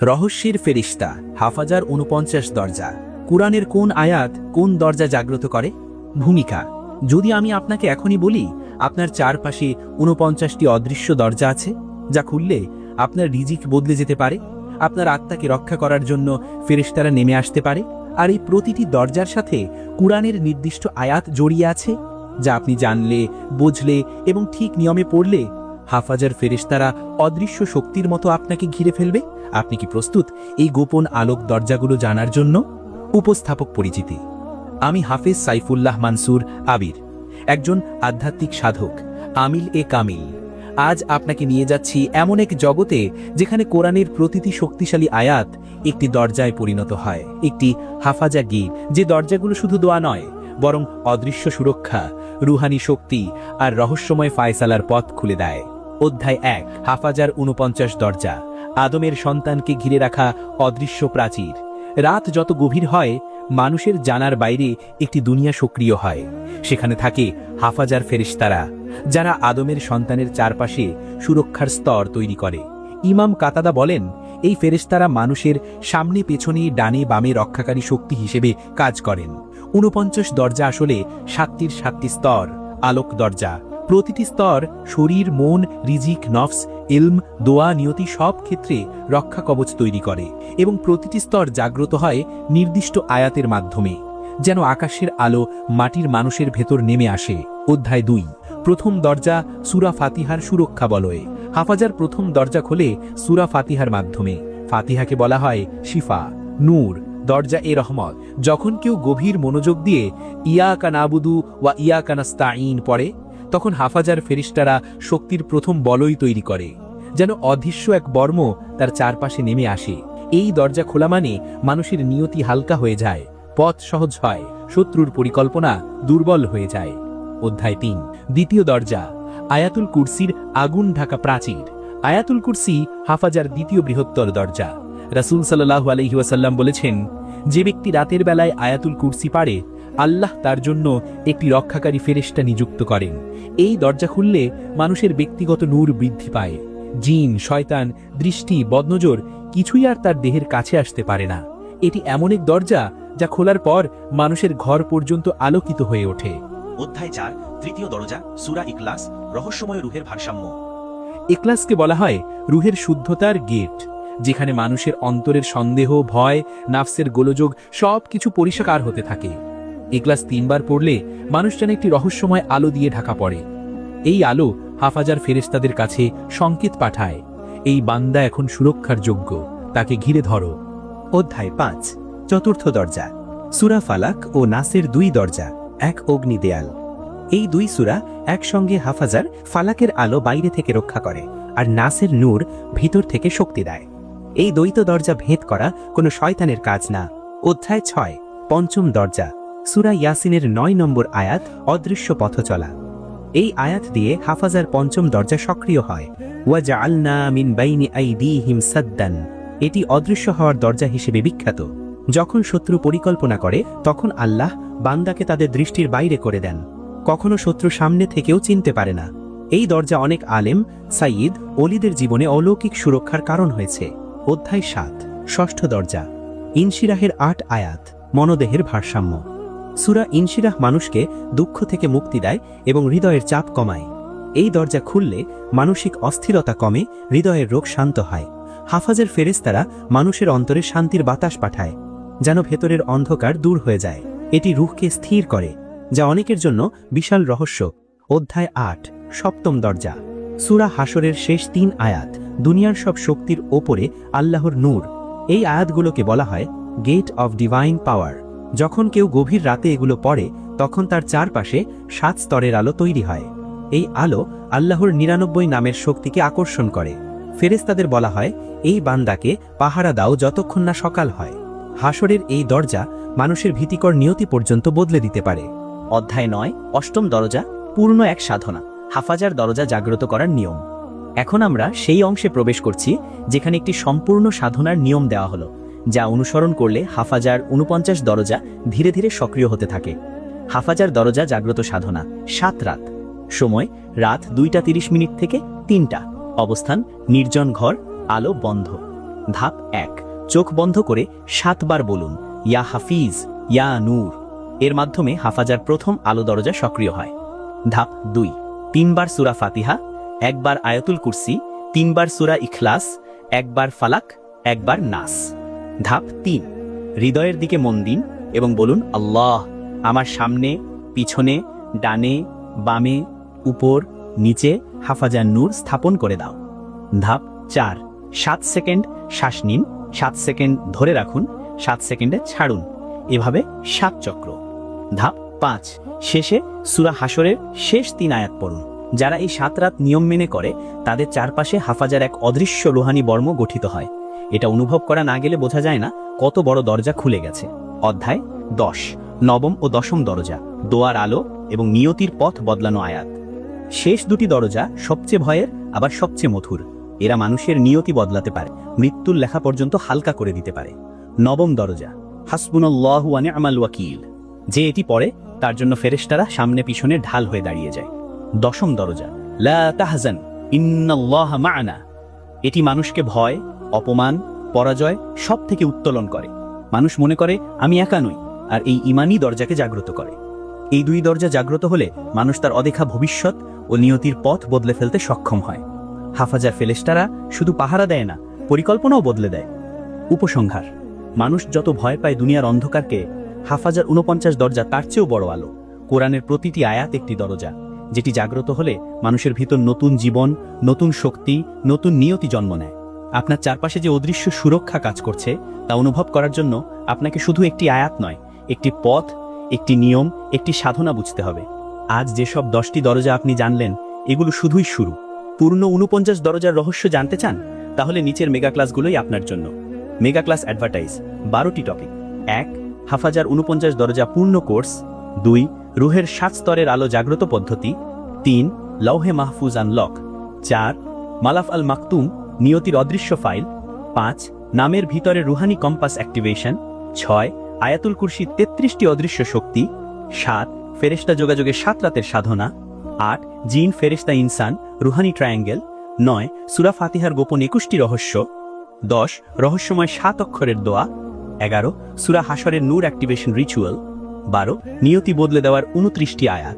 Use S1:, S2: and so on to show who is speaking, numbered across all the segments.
S1: রহস্যের ফেরেশতা হাফাজার ৪৯ দরজা। কুরআনের কোন আয়াত কোন দরজা জাগ্রত করে? ভূমিকা: যদি আমি আপনাকে এখনই বলি আপনার চারপাশে ৪৯টি অদৃশ্য দরজা আছে, যা খুললে আপনার রিজিক বদলে যেতে পারে, আপনার আত্মাকে রক্ষা করার জন্য ফেরেশতারা নেমে আসতে পারে, আর এই প্রতিটি দরজার সাথে কুরআনের নির্দিষ্ট আয়াত জড়িয়ে আছে, যা আপনি জানলে, বুঝলে এবং ঠিক নিয়মে পড়লে হাফাজার ফেরেশতারা অদৃশ্য শক্তির মতো আপনাকে ঘিরে ফেলবে। আপনি কি প্রস্তুত এই গোপন আলোক দরজাগুলো জানার জন্য? উপস্থাপক পরিচিতি: আমি হাফেজ সাইফুল্লাহ মানসুর আবির, একজন আধ্যাত্মিক সাধক, আমিল এ কামিল। আজ আপনাকে নিয়ে যাচ্ছি এমন এক জগতে যেখানে কোরআনের প্রতিটি শক্তিশালী আয়াত একটি দরজায় পরিণত হয়, একটি হাফাজা গেট, যে দরজাগুলো শুধু দোয়া নয় বরং অদৃশ্য সুরক্ষা, রুহানি শক্তি আর রহস্যময় ফায়সালার পথ খুলে দেয়। অধ্যায় ১: হাফাজার ৪৯ দরজা। আদমের সন্তানকে ঘিরে রাখা অদৃশ্য প্রাচীর। রাত যত গভীর হয়, মানুষের জানার বাইরে একটি দুনিয়া সক্রিয় হয়। সেখানে থাকে হাফাজার ফেরেশতারা, যারা আদমের সন্তানের চারপাশে সুরক্ষার স্তর তৈরি করে। ইমাম কাতাদা বলেন, এই ফেরেশতারা মানুষের সামনে পেছনে ডানে বামে রক্ষাকারী শক্তি হিসেবে কাজ করেন। ৪৯ দরজা আসলে ৭টি স্তর, আলোক দরজা। প্রতিটি স্তর শরীর, মন, রিজিক, নফস, ইলম, দোয়া, নিয়তি সব ক্ষেত্রে রক্ষা কবচ তৈরি করে, এবং প্রতিটি স্তর জাগ্রত হয় নির্দিষ্ট আয়াতের মাধ্যমে, যেন আকাশের আলো মাটির মানুষের ভেতর নেমে আসে। অধ্যায় ২: প্রথম দরজা সূরা ফাতিহার সুরক্ষা বলয়ে। হাফাজার প্রথম দরজা খোলে সূরা ফাতিহার মাধ্যমে। ফাতিহাকে বলা হয় শিফা, নূর, দরজা এ রহমত। যখন কেউ গভীর মনোযোগ দিয়ে ইয়াকা নাবুদু ওয়া ইয়াকা নাস্তাঈন পড়ে, তখন হাফাজার ফেরেশতারা শক্তির প্রথম বলয় তৈরি করে, যেন অদৃশ্য এক বর্ম তার চারপাশে নেমে আসে। এই দরজা খোলা মানে মানুষের নিয়তি হালকা হয়ে যায়, পথ সহজ হয়, শত্রুর পরিকল্পনা দুর্বল হয়ে যায়। অধ্যায় ৩: দ্বিতীয় দরজা আয়াতুল কুরসির আগুন ঢাকা প্রাচীর। আয়াতুল কুরসি হাফাজার দ্বিতীয় বৃহত্তর দরজা। রাসূল সাল্লাল্লাহু আলাইহি ওয়াসাল্লাম বলেছেন, যে ব্যক্তি রাতের বেলায় আয়াতুল কুরসি পারে, আল্লাহ তার জন্য একটি রক্ষাকারী ফেরেশতা নিযুক্ত করেন। এই দরজা খুললে মানুষের ব্যক্তিগত নূর বৃদ্ধি পায়। জিন, শয়তান, দৃষ্টি, বদনজর কিছুই আর তার দেহের কাছে আসতে পারে না। এটি এমন এক দরজা যা খোলার পর মানুষের ঘর পর্যন্ত আলোকিত হয়ে ওঠে।
S2: অধ্যায় ৪: তৃতীয় দরজা সূরা ইখলাস, রহস্যময় রূহের ভারসাম্য।
S1: ইখলাসকে বলা হয় রুহের শুদ্ধতার গেট, যেখানে মানুষের অন্তরের সন্দেহ, ভয়, নাফসের গোলযোগ সবকিছু পরিষ্কার হতে থাকে। ইখলাস ৩ বার পড়লে মানুষ যেন একটি রহস্যময় আলো দিয়ে ঢাকা পড়ে। এই আলো হাফাজার ফেরেশতাদের কাছে সংকেত পাঠায়, এই বান্দা এখন সুরক্ষার যোগ্য, তাকে ঘিরে ধরো।
S3: অধ্যায় ৫: চতুর্থ দরজা সূরা ফালাক ও নাসের ২ দরজা, এক অগ্নি দেয়াল। এই ২ সূরা একসঙ্গে হাফাজার ফালাকের আলো বাইরে থেকে রক্ষা করে, আর নাসের নূর ভিতর থেকে শক্তি দেয়। এই দ্বৈত দরজা ভেদ করা কোনো শয়তানের কাজ না। অধ্যায় ৬: পঞ্চম দরজা সূরা ইয়াসিনের ৯ নম্বর আয়াত, অদৃশ্য পথ চলা। এই আয়াত দিয়ে হাফাজার পঞ্চম দরজা সক্রিয় হয়। ওয়াজআলনা মিন বাইনি আইদিহিম সাদ্দান। এটি অদৃশ্য হওয়ার দরজা হিসেবে বিখ্যাত। যখন শত্রু পরিকল্পনা করে, তখন আল্লাহ বান্দাকে তাদের দৃষ্টির বাইরে করে দেন। কখনো শত্রু সামনে থেকেও চিনতে পারে না। এই দরজা অনেক আলেম, সাইয়্যিদ, ওলিদের জীবনে অলৌকিক সুরক্ষার কারণ হয়েছে। অধ্যায় ৭: ষষ্ঠ দরজা ইনশিরাহের ৮ আয়াত, মনোদেহের ভারসাম্য। সূরা ইনশিরাহ মানুষকে দুঃখ থেকে মুক্তি দেয় এবং হৃদয়ের চাপ কমায়। এই দরজা খুললে মানসিক অস্থিরতা কমে, হৃদয়ের রোগ শান্ত হয়। হাফাজের ফেরেশতারা মানুষের অন্তরে শান্তির বাতাস পাঠায়, যেন ভেতরের অন্ধকার দূর হয়ে যায়। এটি রূহকে স্থির করে, যা অনেকের জন্য বিশাল রহস্য। অধ্যায় ৮: সপ্তম দরজা সূরা হাশরের শেষ ৩ আয়াত, দুনিয়ার সব শক্তির ওপরে আল্লাহর নূর। এই আয়াতগুলোকে বলা হয় গেট অব ডিভাইন পাওয়ার। যখন কেউ গভীর রাতে এগুলো পড়ে, তখন তার চারপাশে ৭ স্তরের আলো তৈরি হয়। এই আলো আল্লাহর ৯৯ নামের শক্তিকে আকর্ষণ করে। ফেরেশতাদের বলা হয়, এই বান্দাকে পাহারা দাও যতক্ষণ না সকাল হয়। হাশরের এই দরজা মানুষের ভীতিকর নিয়তি পর্যন্ত বদলে দিতে পারে।
S2: অধ্যায় ৯: অষ্টম দরজা পূর্ণ এক সাধনা, হাফাজার দরজা জাগ্রত করার নিয়ম। এখন আমরা সেই অংশে প্রবেশ করছি যেখানে একটি সম্পূর্ণ সাধনার নিয়ম দেওয়া হলো, যা অনুসরণ করলে হাফাজার ৪৯ দরজা ধীরে ধীরে সক্রিয় হতে থাকে। হাফাজার দরজা জাগ্রত সাধনা ৭ রাত। সময় রাত ২টা ৩০ মিনিট থেকে ৩টা। অবস্থান নির্জন ঘর, আলো বন্ধ। ধাপ 1, চোখ বন্ধ করে 7 বার বলুন ইয়া হাফিজ, ইয়া নূর। এর মাধ্যমে হাফাজার প্রথম আলো দরজা সক্রিয় হয়। ধাপ 2, 3 বার সূরা ফাতিহা, 1 বার আয়াতুল কুরসি, 3 বার সূরা ইখলাস, 1 বার ফালাক, 1 বার নাস। ধাপ 3, হৃদয়ের দিকে মন দিন এবং বলুন আল্লাহ, আমার সামনে, পিছনে, ডানে, বামে, উপর, নিচে হাফাজার নূর স্থাপন করে দাও। ধাপ 4, 7 সেকেন্ড শ্বাস নিন, 7 সেকেন্ড ধরে রাখুন, 7 সেকেন্ডে ছাড়ুন, এভাবে 7 চক্র। ধাপ 5, শেষে সূরা হাশরের শেষ 3 আয়াত পড়ুন। যারা এই 7 রাত নিয়ম মেনে করে তাদের চারপাশে হাফাজার এক অদৃশ্য রুহানি বর্ম গঠিত হয়। এটা অনুভব করা না গেলে বোঝা যায় না কত বড় দরজা খুলে গেছে। অধ্যায় 10, নবম ও দশম দরজা, দোয়ার আলো এবং নিয়তির পথ বদলানো আয়াত। শেষ দুটি দরজা সবচেয়ে ভয়ের, আবার সবচেয়ে মধুর। এরা মানুষের নিয়তি বদলাতে পারে, মৃত্যুর লেখা পর্যন্ত হালকা করে দিতে পারে। নবম দরজা, হাসবুনাল্লাহু ওয়া নি'মাল ওয়াকিল। যে এটি পড়ে তার জন্য ফেরেশতারা সামনে পিছনে ঢাল হয়ে দাঁড়িয়ে যায়। দশম দরজা, লা তাহজান ইন্নাল্লাহা মা'ানা। এটি মানুষকে ভয়, অপমান, পরাজয় সব থেকে উত্তোলন করে। মানুষ মনে করে আমি একা নই, আর এই ঈমানই দরজাকে জাগ্রত করে। এই দুই দরজা জাগ্রত হলে মানুষ তার অদেখা ভবিষ্যৎ ও নিয়তির পথ বদলে ফেলতে সক্ষম হয়। হাফাজার ফেরেশতারা শুধু পাহারা দেয় না, পরিকল্পনাও বদলে দেয়। উপসংহার, মানুষ যত ভয় পায় দুনিয়ার অন্ধকারকে, হাফাজার 49 দরজা তার চেয়েও বড় আলো। কোরআনের প্রতিটি আয়াত একটি দরজা, যেটি জাগ্রত হলে মানুষের ভিতর নতুন জীবন, নতুন শক্তি, নতুন নিয়তি জন্ম নেয়। আপনার চারপাশে যে অদৃশ্য সুরক্ষা কাজ করছে তা অনুভব করার জন্য আপনাকে শুধু একটি আয়াত নয়, একটি পথ, একটি নিয়ম, একটি সাধনা বুঝতে হবে। আজ যেসব 10টি দরজা আপনি জানলেন, এগুলো শুধুই শুরু। পূর্ণ 49 দরজার রহস্য জানতে চান? তাহলে নিচের মেগা ক্লাসগুলোই আপনার জন্য। মেগা ক্লাস অ্যাডভার্টাইজ, 12টি টপিক। 1, হাফাজার 49 দরজা পূর্ণ কোর্স। 2, রুহের 7 স্তরের আলো জাগ্রত পদ্ধতি। 3, লৌহে মাহফুজ আনলক। 4, মালাফ আল মাকতুম, নিয়তির অদৃশ্য ফাইল। 5, নামের ভিতরে রুহানি কম্পাস অ্যাক্টিভেশন। 6, আয়াতুল কুরসি 33টি অদৃশ্য শক্তি। 7, ফেরেশতা যোগাযোগে 7 রাতের সাধনা। 8, জিন ফেরেশতা ইনসান রুহানি ট্রায়াঙ্গেল। 9, সূরা ফাতিহার গোপন 21টি রহস্য। 10, রহস্যময় 7 অক্ষরের দোয়া। 11, সূরা হাশরের নূর অ্যাক্টিভেশন রিচুয়াল। 12, নিয়তি বদলে দেওয়ার 29টি আয়াত।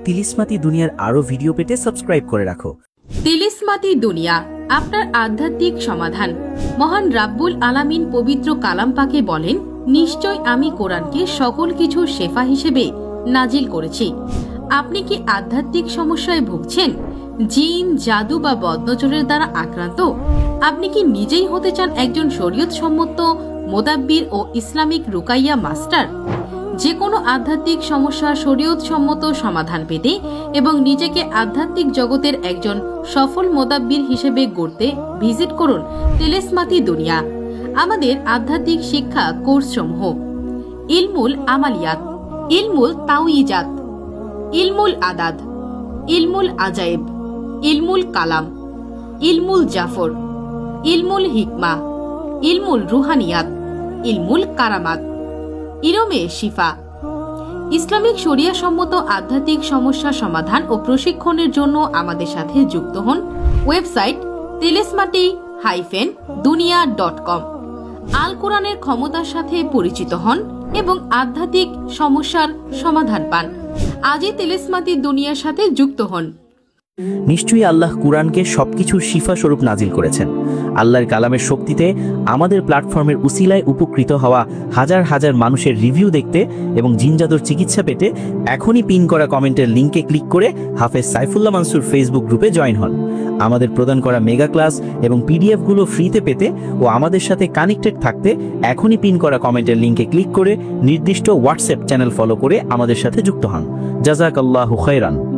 S1: তিলিসমাতি দুনিয়ার আরো ভিডিও পেতে সাবস্ক্রাইব করে রাখো।
S4: তিলিসমাতি দুনিয়া, আপনার আধ্যাত্মিক সমাধান। মহান রাব্বুল আলামিন পবিত্র কালাম পাকে বলেন, নিশ্চয় আমি কোরআনকে সকল কিছু শেফা হিসেবে নাজিল করেছি। আপনি কি আধ্যাত্মিক সমস্যায় ভুগছেন? জিন, জাদু বা বদনজরের দ্বারা আক্রান্ত? আপনি কি নিজেই হতে চান একজন শরীয়ত সম্মত মোদাব্বির ও ইসলামিক রুকাইয়া মাস্টার? যে কোনো আধ্যাত্মিক সমস্যার শরীয়ত সম্মত সমাধান পেতে এবং নিজেকে আধ্যাত্মিক জগতের একজন সফল মোদাব্বির হিসেবে গড়তে ভিজিট করুন তিলিসমাতি দুনিয়া। আমাদের আধ্যাত্মিক শিক্ষা কোর্সসমূহ: ইলমুল আমালিয়াত, ইলমুল তাওয়িজাত, ইলমুল আদাদ, ইলমুল আজাইব, ইলমুল কালাম, ইলমুল জাফর, ইলমুল হিকমা, ইলমুল রুহানিয়াত, ইলমুল কারামাত, ইলমে শিফা। ইসলামিক শরিয়া সম্মত আধ্যাত্মিক সমস্যা সমাধান ও প্রশিক্ষণের জন্য আমাদের সাথে যুক্ত হন। ওয়েবসাইট তিলিসমাতি-দুনিয়া.com। আল কোরআনের ক্ষমতার সাথে পরিচিত হন এবং আধ্যাত্মিক সমস্যার সমাধান পান। আজই তিলিসমাতি দুনিয়ার সাথে যুক্ত হন।
S2: নিশ্চয়ই আল্লাহ কুরআনকে সবকিছুর শিফা স্বরূপ নাজিল করেছেন। আল্লাহর কালামের শক্তিতে আমাদের প্ল্যাটফর্মের উসিলায় উপকৃত হওয়া হাজার হাজার মানুষের রিভিউ দেখতে এবং জিনজাদুর চিকিৎসা পেতে এখনই পিন করা কমেন্টের লিঙ্কে ক্লিক করে হাফেজ সাইফুল্লাহ মানসুর ফেসবুক গ্রুপে জয়েন হন। আমাদের প্রদান করা মেগা ক্লাস এবং পিডিএফগুলো ফ্রিতে পেতে ও আমাদের সাথে কানেক্টেড থাকতে এখনই পিন করা কমেন্টের লিঙ্কে ক্লিক করে নির্দিষ্ট হোয়াটসঅ্যাপ চ্যানেল ফলো করে আমাদের সাথে যুক্ত হন। জাযাকাল্লাহু খায়রান।